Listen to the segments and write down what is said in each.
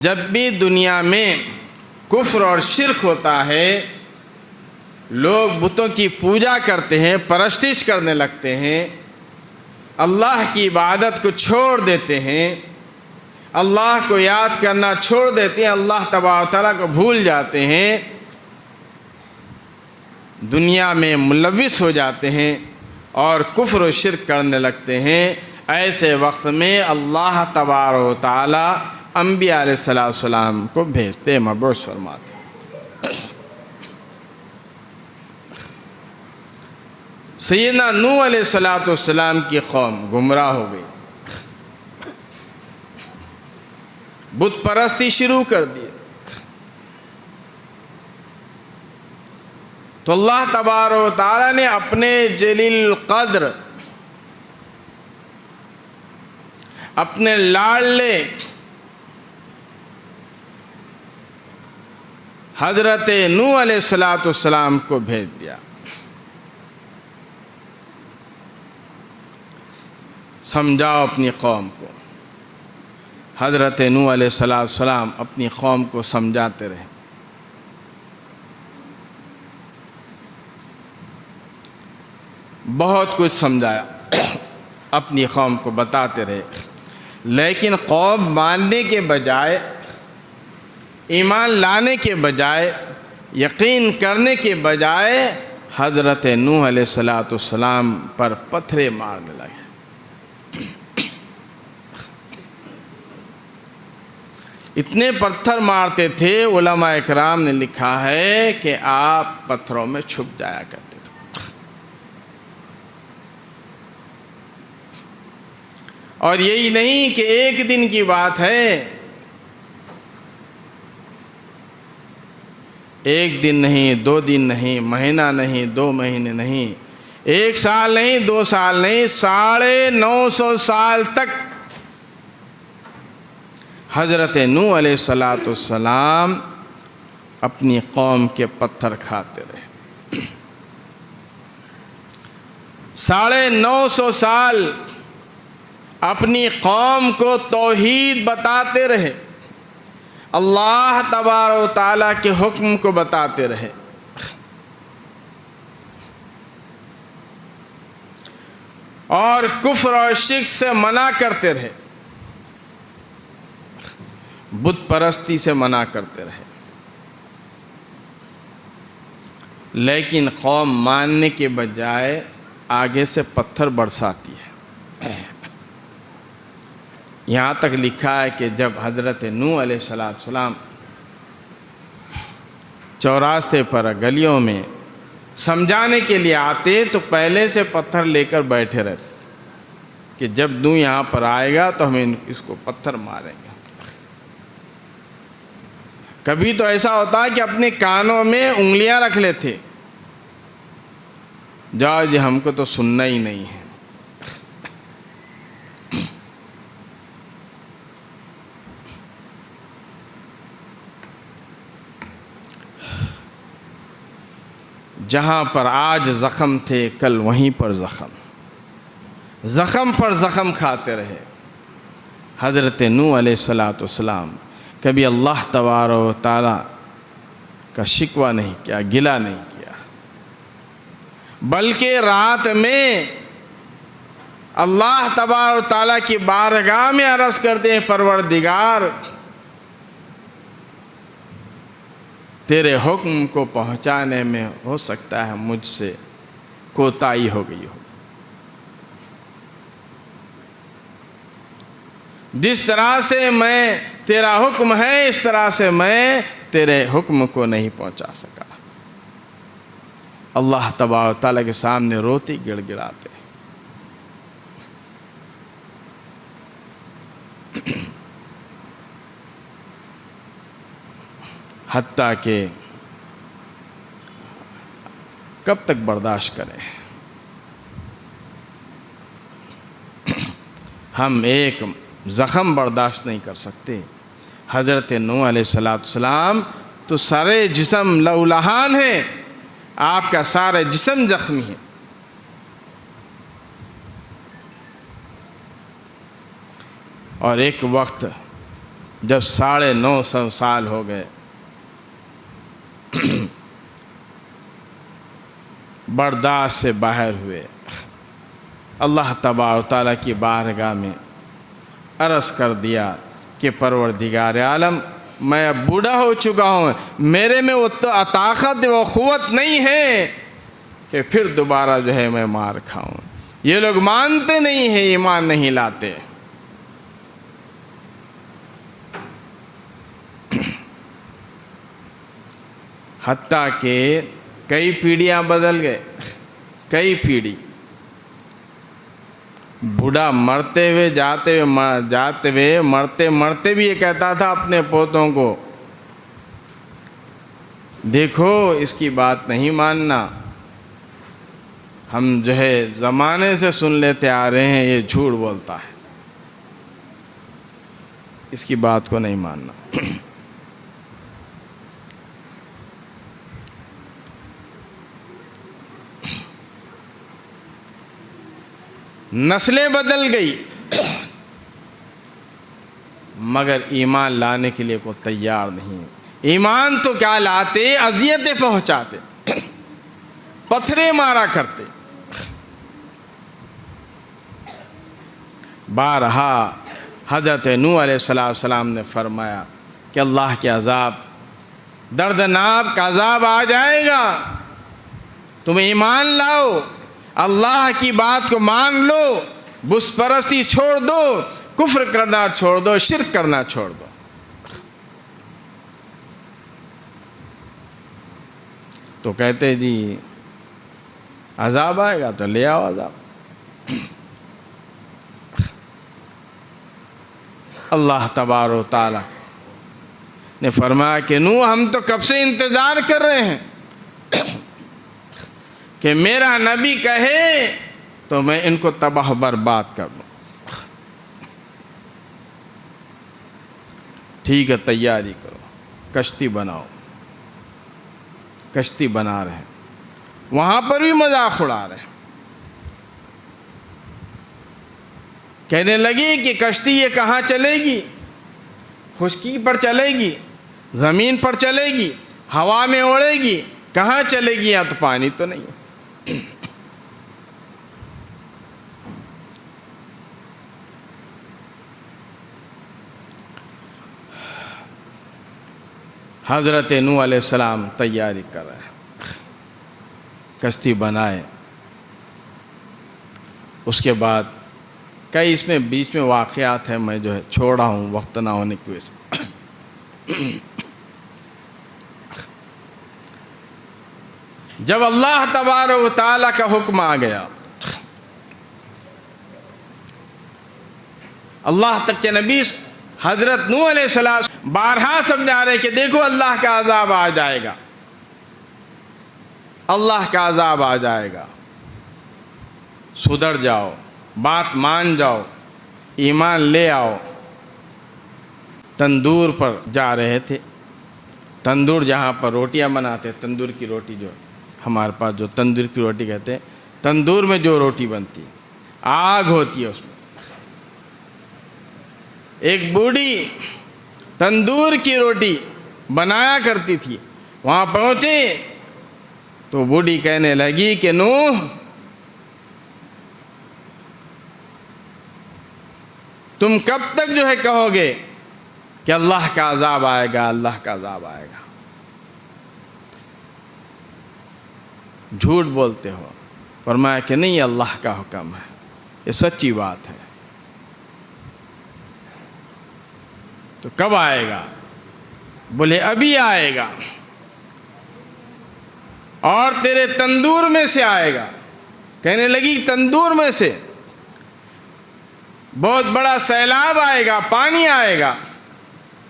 جب بھی دنیا میں کفر اور شرک ہوتا ہے، لوگ بتوں کی پوجا کرتے ہیں، پرستش کرنے لگتے ہیں، اللہ کی عبادت کو چھوڑ دیتے ہیں، اللہ کو یاد کرنا چھوڑ دیتے ہیں، اللہ تبارک و تعالیٰ کو بھول جاتے ہیں، دنیا میں ملوث ہو جاتے ہیں اور کفر و شرک کرنے لگتے ہیں۔ ایسے وقت میں اللہ تبارک و تعالیٰ انبیاء علیہ السلام کو بھیجتے، مبعوث فرماتے۔ سیدنا نوح علیہ السلام کی قوم گمراہ ہو گئی، بت پرستی شروع کر دی، تو اللہ تبارک و تعالیٰ نے اپنے جلیل القدر، اپنے لاڈلے حضرت نوح علیہ السلام کو بھیج دیا۔ سمجھاؤ اپنی قوم کو۔ حضرت نوح علیہ السلام اپنی قوم کو سمجھاتے رہے، بہت کچھ سمجھایا، اپنی قوم کو بتاتے رہے، لیکن قوم ماننے کے بجائے، ایمان لانے کے بجائے، یقین کرنے کے بجائے حضرت نوح علیہ السلام پر پتھرے مارنے لگے۔ اتنے پتھر مارتے تھے، علماء اکرام نے لکھا ہے کہ آپ پتھروں میں چھپ جایا کرتے تھے، اور یہی نہیں کہ ایک دن کی بات ہے، ایک دن نہیں، 2 دن نہیں، مہینہ نہیں، 2 مہینے نہیں، 1 سال نہیں، 2 سال نہیں، 950 سال تک حضرت نوح علیہ السلام اپنی قوم کے پتھر کھاتے رہے۔ 950 سال اپنی قوم کو توحید بتاتے رہے، اللہ تبارک و تعالیٰ کے حکم کو بتاتے رہے، اور کفر اور شرک سے منع کرتے رہے، بت پرستی سے منع کرتے رہے، لیکن قوم ماننے کے بجائے آگے سے پتھر برساتی ہے۔ یہاں تک لکھا ہے کہ جب حضرت نوح علیہ السلام چوراستے پر، گلیوں میں سمجھانے کے لیے آتے تو پہلے سے پتھر لے کر بیٹھے رہتے کہ جب نوح یہاں پر آئے گا تو ہم اس کو پتھر ماریں گے۔ کبھی تو ایسا ہوتا ہے کہ اپنے کانوں میں انگلیاں رکھ لیتے، جاؤ جی ہم کو تو سننا ہی نہیں ہے۔ جہاں پر آج زخم تھے، کل وہیں پر زخم، زخم پر زخم کھاتے رہے۔ حضرت نوح علیہ السلام کبھی اللہ تبارک و تعالیٰ کا شکوہ نہیں کیا، گلہ نہیں کیا، بلکہ رات میں اللہ تبارک و تعالیٰ کی بارگاہ میں عرض کرتے ہیں، پروردگار تیرے حکم کو پہنچانے میں ہو سکتا ہے مجھ سے کوتاہی ہو گئی ہو، جس طرح سے میں تیرا حکم ہے اس طرح سے میں تیرے حکم کو نہیں پہنچا سکا۔ اللہ تبارک و تعالیٰ کے سامنے روتی گڑ گڑاتے، حتیٰ کہ کب تک برداشت کریں؟ ہم ایک زخم برداشت نہیں کر سکتے۔ حضرت نوح علیہ السلام تو سارے جسم لہولہان ہیں، آپ کا سارے جسم زخمی ہے، اور ایک وقت جب 950 سال ہو گئے برداشت سے باہر ہوئے، اللہ تبارک و تعالیٰ کی بارگاہ میں عرض کر دیا کہ پروردگار عالم، میں اب بوڑھا ہو چکا ہوں، میرے میں وہ طاقت وہ قوت نہیں ہے کہ پھر دوبارہ جو ہے میں مار کھاؤں۔ یہ لوگ مانتے نہیں ہیں، ایمان نہیں لاتے۔ حتیٰ کہ کئی پیڑھیاں بدل گئے، کئی پیڑھی، بوڑھا مرتے ہوئے جاتے ہوئے مرتے مرتے بھی یہ کہتا تھا اپنے پوتوں کو، دیکھو اس کی بات نہیں ماننا، ہم جو ہے زمانے سے سن لیتے آ رہے ہیں یہ جھوٹ بولتا ہے، اس کی بات کو نہیں ماننا۔ نسلیں بدل گئی مگر ایمان لانے کے لیے کوئی تیار نہیں۔ ایمان تو کیا لاتے، اذیتیں پہنچاتے، پتھرے مارا کرتے۔ بارہا حضرت نوح علیہ السلام نے فرمایا کہ اللہ کے عذاب، دردناک عذاب آ جائے گا، تم ایمان لاؤ، اللہ کی بات کو مان لو، بت پرستی چھوڑ دو، کفر کرنا چھوڑ دو، شرک کرنا چھوڑ دو۔ تو کہتے جی عذاب آئے گا تو لے آؤ عذاب۔ اللہ تبارک و تعالی نے فرمایا کہ نوح، ہم تو کب سے انتظار کر رہے ہیں کہ میرا نبی کہے تو میں ان کو تباہ برباد کر دوں۔ ٹھیک ہے، تیاری کرو، کشتی بناؤ۔ کشتی بنا رہے ہیں، وہاں پر بھی مذاق اڑا رہے ہیں، کہنے لگی کہ کشتی یہ کہاں چلے گی؟ خشکی پر چلے گی، زمین پر چلے گی، ہوا میں اڑے گی، کہاں چلے گی؟ یا تو پانی تو نہیں ہے۔ حضرت نوح علیہ السلام تیاری کر رہے ہیں، کشتی بنائے۔ اس کے بعد کئی اس میں بیچ میں واقعات ہیں، میں جو ہے چھوڑا ہوں وقت نہ ہونے کی وجہ سے۔ جب اللہ تبارک و تعالیٰ کا حکم آ گیا، اللہ تک کے نبی حضرت نوح علیہ السلام بارہا سمجھا رہے کہ دیکھو اللہ کا عذاب آ جائے گا، اللہ کا عذاب آ جائے گا، سدھر جاؤ، بات مان جاؤ، ایمان لے آؤ۔ تندور پر جا رہے تھے، تندور جہاں پر روٹیاں بناتے، تندور کی روٹی جو ہمارے پاس جو تندور کی روٹی کہتے ہیں، تندور میں جو روٹی بنتی آگ ہوتی ہے، اس میں ایک بوڑھی تندور کی روٹی بنایا کرتی تھی۔ وہاں پہنچے تو بوڑھی کہنے لگی کہ نوح، تم کب تک جو ہے کہو گے کہ اللہ کا عذاب آئے گا، اللہ کا عذاب آئے گا؟ جھوٹ بولتے ہو۔ فرمایا کہ نہیں، اللہ کا حکم ہے، یہ سچی بات ہے۔ تو کب آئے گا؟ بولے ابھی آئے گا، اور تیرے تندور میں سے آئے گا۔ کہنے لگی تندور میں سے؟ بہت بڑا سیلاب آئے گا، پانی آئے گا۔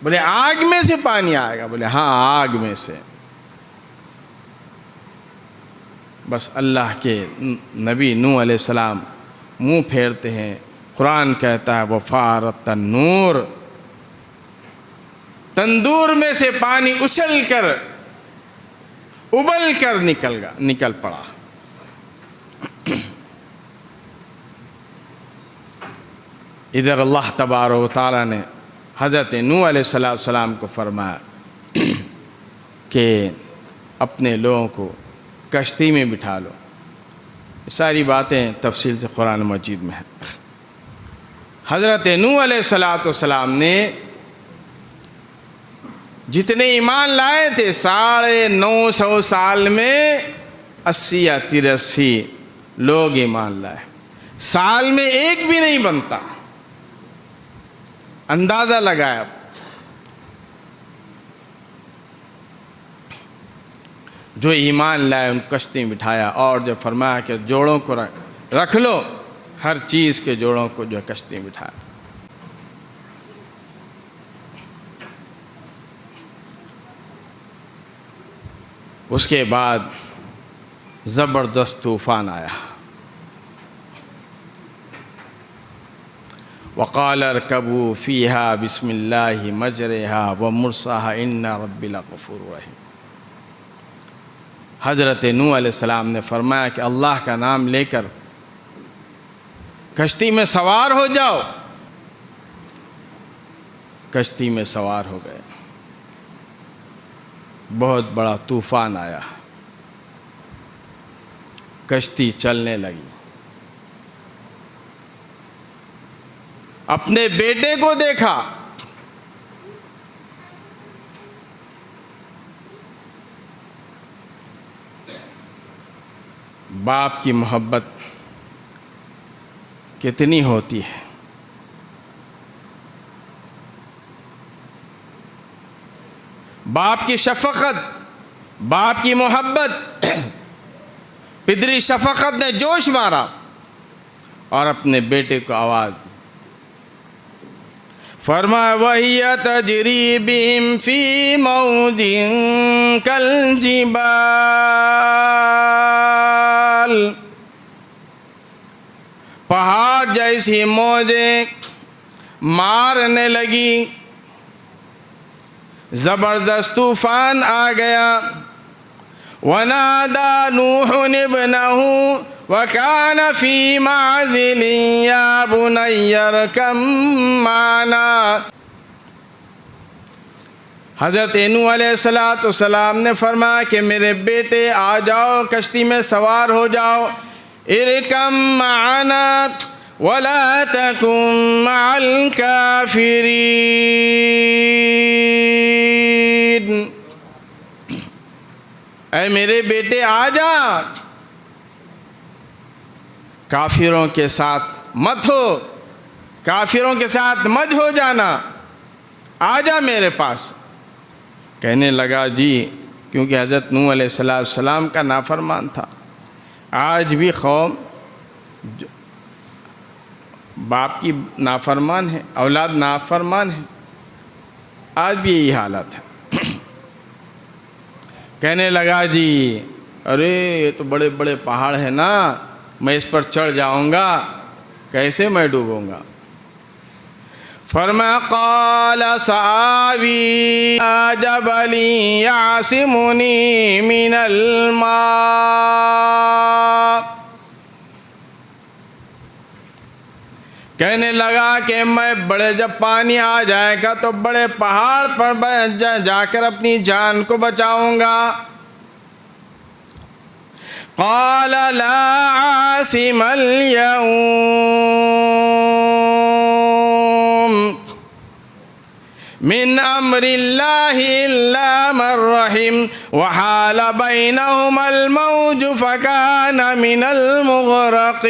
بولے آگ میں سے پانی آئے گا؟ بولے ہاں، آگ میں سے۔ بس اللہ کے نبی نوح علیہ السلام منہ پھیرتے ہیں۔ قرآن کہتا ہے وفارت النور، تندور میں سے پانی اچھل کر ابل کر نکل پڑا۔ ادھر اللہ تبارک و تعالیٰ نے حضرت نوح علیہ السلام کو فرمایا کہ اپنے لوگوں کو کشتی میں بٹھا لو. ساری باتیں تفصیل سے قرآن مجید میں ہیں. حضرت نوح علیہ السلام نے جتنے ایمان لائے تھے 950 سال میں 80 یا 83 لوگ ایمان لائے. سال میں ایک بھی نہیں بنتا. اندازہ لگایا. جو ایمان لائے ان کشتی میں بٹھایا اور جو فرمایا کہ جوڑوں کو رکھ لو، ہر چیز کے جوڑوں کو جو کشتی میں بٹھایا. اس کے بعد زبردست طوفان آیا. وقال اركبوا فيها بسم الله مجريها ومرساها ان ربي لغفور رحيم. حضرت نوح علیہ السلام نے فرمایا کہ اللہ کا نام لے کر کشتی میں سوار ہو جاؤ. کشتی میں سوار ہو گئے. بہت بڑا طوفان آیا. کشتی چلنے لگی. اپنے بیٹے کو دیکھا. باپ کی محبت کتنی ہوتی ہے. باپ کی شفقت، باپ کی محبت، پدری شفقت نے جوش مارا اور اپنے بیٹے کو آواز دی. فرمایا وَهِيَ تَجْرِي بِهِمْ فِي مَوْجٍ كَالْجِبَالِ. پہاڑ جیسی موجیں مارنے لگی. زبردست طوفان آ گیا. وَنَادَى نُوحٌ ابْنَهُ وَكَانَ فِي مَعْزِلٍ يَا بُنَيَّ ارْكَب مَّعَنَا. حضرت نوح علیہ السلام نے فرمایا کہ میرے بیٹے آ جاؤ، کشتی میں سوار ہو جاؤ. ارْكب مَعَنَا وَلَا تَكُن مَّعَ الْكَافِرِينَ. اے میرے بیٹے آ جا، کافروں کے ساتھ مت ہو، کافروں کے ساتھ مت ہو جانا، آ جا میرے پاس. کہنے لگا جی، کیونکہ حضرت نوح علیہ السلام کا نافرمان تھا. آج بھی قوم باپ کی نافرمان ہے، اولاد نافرمان ہے. آج بھی یہی حالت ہے. کہنے لگا جی ارے یہ تو بڑے بڑے پہاڑ ہیں نا، میں اس پر چڑھ جاؤں گا، کیسے میں ڈوبوں گا. فرمایا قال سآوی إلى جبل يعصمني من الماء. کہنے لگا کہ میں جب پانی آ جائے گا تو بڑے پہاڑ پر جا کر اپنی جان کو بچاؤں گا. قال لا عاصم اليوم من امر الله الا من رحم وحال بينهما الموج فكان من المغرقين.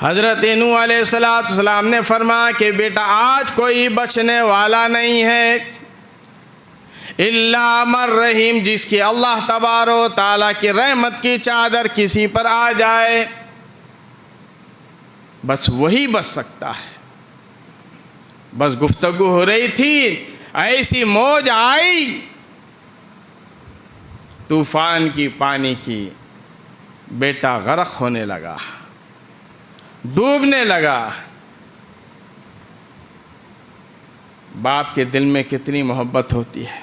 حضرت نوح علیہ السلام نے فرمایا کہ بیٹا آج کوئی بچنے والا نہیں ہے الا من رحیم، جس کی اللہ تبارک و تعالیٰ کی رحمت کی چادر کسی پر آ جائے، بس وہی بچ سکتا ہے. بس گفتگو ہو رہی تھی، ایسی موج آئی طوفان کی، پانی کی، بیٹا غرق ہونے لگا، ڈوبنے لگا. باپ کے دل میں کتنی محبت ہوتی ہے.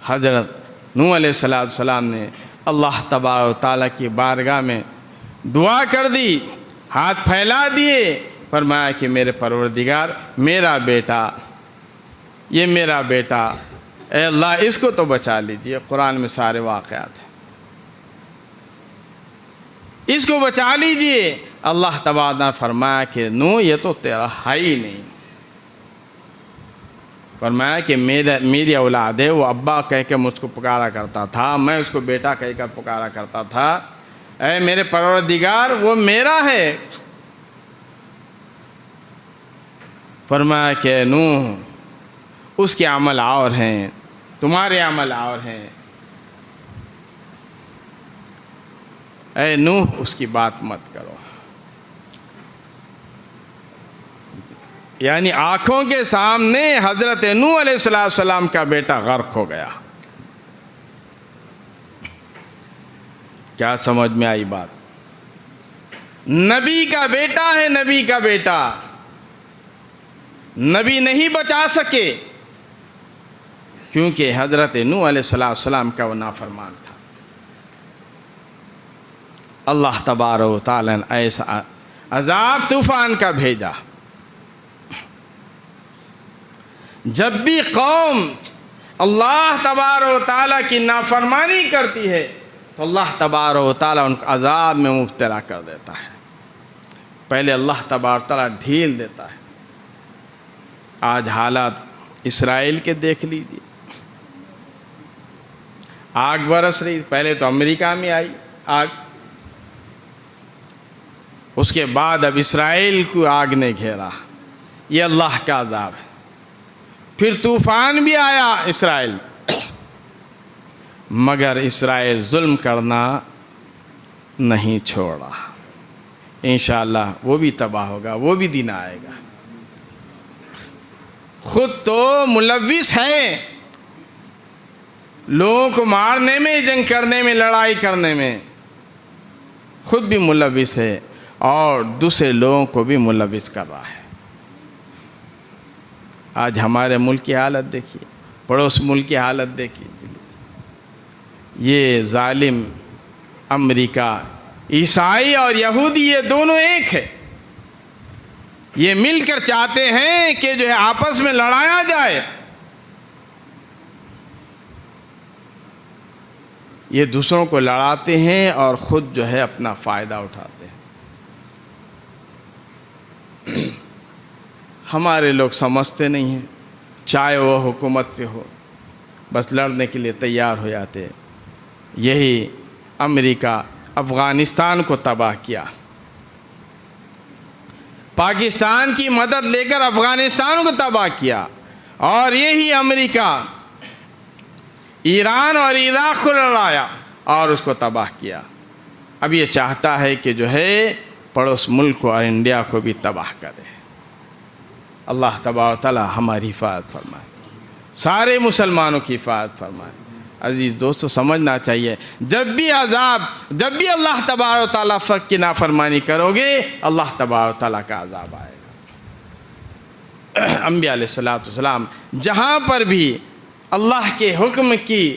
حضرت نوح علیہ السلام نے اللہ تبارک و تعالیٰ کی بارگاہ میں دعا کر دی، ہاتھ پھیلا دیے، فرمایا کہ میرے پروردگار میرا بیٹا، یہ میرا بیٹا، اے اللہ اس کو تو بچا لیجئے۔ قرآن میں سارے واقعات ہیں، اس کو بچا لیجئے۔ اللہ تبارک نے فرمایا کہ نو یہ تو تیرا ہے ہی نہیں، فرمایا کہ میری اولاد ہے، وہ ابا کہہ کے مجھ کو پکارا کرتا تھا، میں اس کو بیٹا کہہ کر پکارا کرتا تھا، اے میرے پروردگار وہ میرا ہے۔ فرمایا کہ نوح اس کے عمل اور ہیں، تمہارے عمل اور ہیں، اے نوح اس کی بات مت کرو۔ یعنی آنکھوں کے سامنے حضرت نوح علیہ السلام کا بیٹا غرق ہو گیا۔ کیا سمجھ میں آئی بات؟ نبی کا بیٹا ہے، نبی کا بیٹا، نبی نہیں بچا سکے کیونکہ حضرت نوح علیہ السلام کا وہ نافرمان تھا۔ اللہ تبارک و تعالیٰ نے ایسا عذاب طوفان کا بھیجا، جب بھی قوم اللہ تبارک و تعالیٰ کی نافرمانی کرتی ہے تو اللہ تبارک و تعالیٰ ان کو عذاب میں مبتلا کر دیتا ہے۔ پہلے اللہ تبارک و تعالیٰ ڈھیل دیتا ہے۔ آج حالات اسرائیل کے دیکھ لیجیے، آگ برس رہی، پہلے تو امریکہ میں آئی آگ، اس کے بعد اب اسرائیل کو آگ نے گھیرا، یہ اللہ کا عذاب ہے۔ پھر طوفان بھی آیا اسرائیل، مگر اسرائیل ظلم کرنا نہیں چھوڑا۔ انشاءاللہ وہ بھی تباہ ہوگا، وہ بھی دن آئے گا۔ خود تو ملوث ہے لوگوں کو مارنے میں، جنگ کرنے میں، لڑائی کرنے میں، خود بھی ملوث ہے اور دوسرے لوگوں کو بھی ملوث کر رہا ہے۔ آج ہمارے ملک کی حالت دیکھیے، پڑوس ملک کی حالت دیکھیے، یہ ظالم امریکہ، عیسائی اور یہودی یہ دونوں ایک ہے، یہ مل کر چاہتے ہیں کہ جو ہے آپس میں لڑایا جائے۔ یہ دوسروں کو لڑاتے ہیں اور خود جو ہے اپنا فائدہ اٹھاتے ہیں۔ ہمارے لوگ سمجھتے نہیں ہیں، چاہے وہ حکومت پہ ہو بس لڑنے کے لیے تیار ہو جاتے ہیں۔ یہی امریکہ افغانستان کو تباہ کیا، پاکستان کی مدد لے کر افغانستان کو تباہ کیا، اور یہی امریکہ ایران اور عراق کو لڑایا اور اس کو تباہ کیا۔ اب یہ چاہتا ہے کہ جو ہے پڑوس ملک کو اور انڈیا کو بھی تباہ کرے۔ اللہ تبارک و تعالیٰ ہماری حفاظت فرمائے، سارے مسلمانوں کی حفاظت فرمائے۔ عزیز دوستو سمجھنا چاہیے، جب بھی اللہ تبارک و تعالیٰ کی نافرمانی کرو گے، اللہ تبارک و تعالیٰ کا عذاب آئے گا۔ انبیاء علیہ السلام جہاں پر بھی اللہ کے حکم کی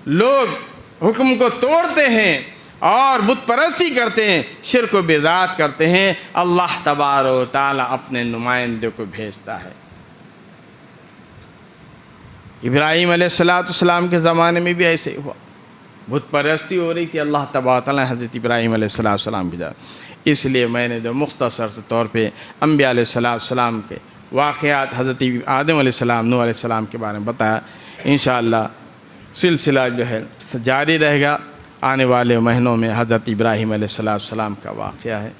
لوگ حکم کو توڑتے ہیں اور بت پرستی کرتے ہیں، شرک و بدعت کرتے ہیں، اللہ تبارک و تعالیٰ اپنے نمائندے کو بھیجتا ہے۔ ابراہیم علیہ السلام کے زمانے میں بھی ایسے ہی ہوا، بت پرستی ہو رہی تھی، اللہ تبارک و تعالیٰ نے حضرت ابراہیم علیہ السلام بھیجا۔ اس لیے میں نے جو مختصر سے طور پہ انبیاء علیہ السلام کے واقعات، حضرت آدم علیہ السلام، نوح علیہ السلام کے بارے میں بتایا، انشاءاللہ سلسلہ جو ہے جاری رہے گا۔ آنے والے مہینوں میں حضرت ابراہیم علیہ السلام کا واقعہ ہے۔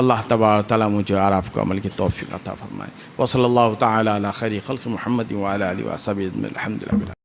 اللہ تبارک و تعالیٰ مجھے اور آپ کو عمل کی توفیق عطا فرمائے۔ وصلی اللہ تعالیٰ علی خیر خلق محمد وعلی آلہ وصحبہ اجمعین۔ الحمدللہ۔